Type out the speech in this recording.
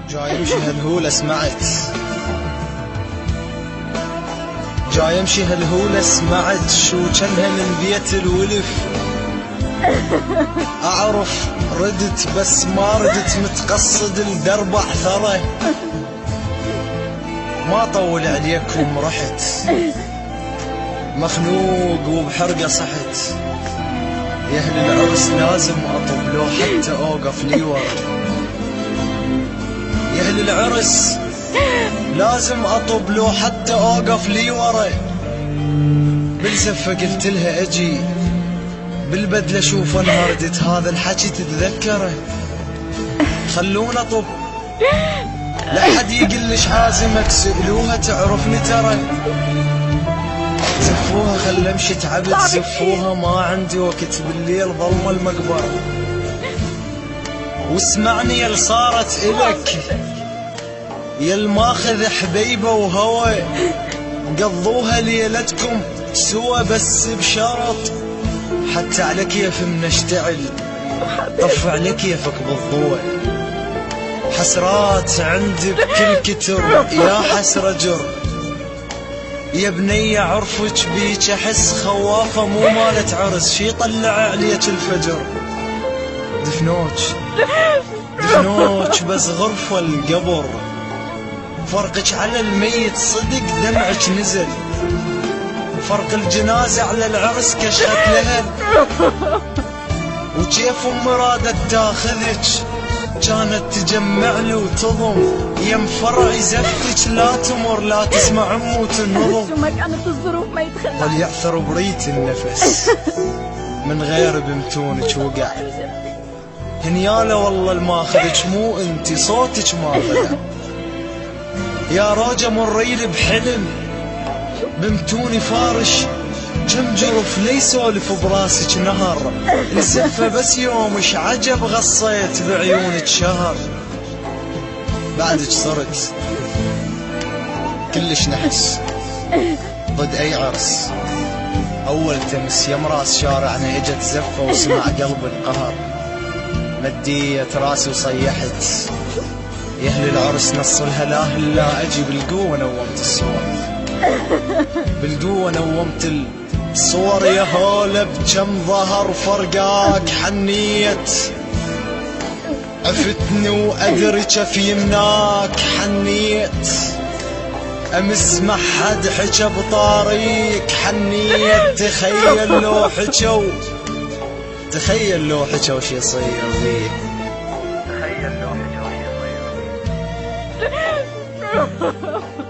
جاي امشي هالهولة سمعت، جاي امشي هالهولة سمعت شو جنها من بيت الولف. اعرف ردت بس ما ردت متقصد الدرب احثره. ما طول عليكم رحت مخنوق وبحرقه صحت. يا اهل العرس لازم اطب لو حتى اوقف لي ورا. يا اهل العرس لازم اطب لو حتى اوقف لي ورا. بالزفه قلت لها اجي، بالبدله شوف انهردت هذا الحكي تتذكره. خلونا اطب لا حد يقلش عازمك، سألوها تعرفني ترى. زفوها خل امشي تعبت، زفوها ما عندي وقت بالليل ظلمة المقبرة. واسمعني يل صارت الك يل ماخذ حبيبه وهوى. قضوها ليلتكم سوا بس بشرط، حتى على كيف منشتعل طف على كيفك بالضوء. حسرات عندي بكل كتر يا حسرة جر. يا بنية عرفك بيك احس خوافة مو مالت عرس، شي طلع عليك الفجر. دفنوك بس غرفة القبر. فرقك على الميت صدق دمعك نزل، فرق الجنازة على العرس كشخت لها. وكيف مرادت تاخذك كانت تجمع لي وتضم. يم فرعي زفتك لا تمر لا تسمع امو تنظم. شو ما كانت الظروف ما يتخلى. ظل يعثر بريت النفس من غير بمتونك وقع. هنياله والله الماخذك مو انتي صوتك ما طلع. يا روجة مريلي بحلم بمتوني فارش كم جرف لي يسولف براسك نهر. الزفة بس يومش عجب غصيت بعيونك شهر. بعدك صرت كلش نحس ضد اي عرس. اول تمس يم راس شارعنا اجت زفة وسمع قلب القهر. مديت راسي وصيحت يا اهل العرس نصلها لا هلا اجي. بالقوة نومت الصور، بالقوة نومت الصور يا هولا بكم ظهر فرقاك حنيت. عفتني وادري كيف يمناك حنيت. امس ما حد حكى بطاريك حنيت. تخيل لو حكوا، تخيل لو حكوا وش يصير بيه. تخيل لو حكوا وش يصير بيه.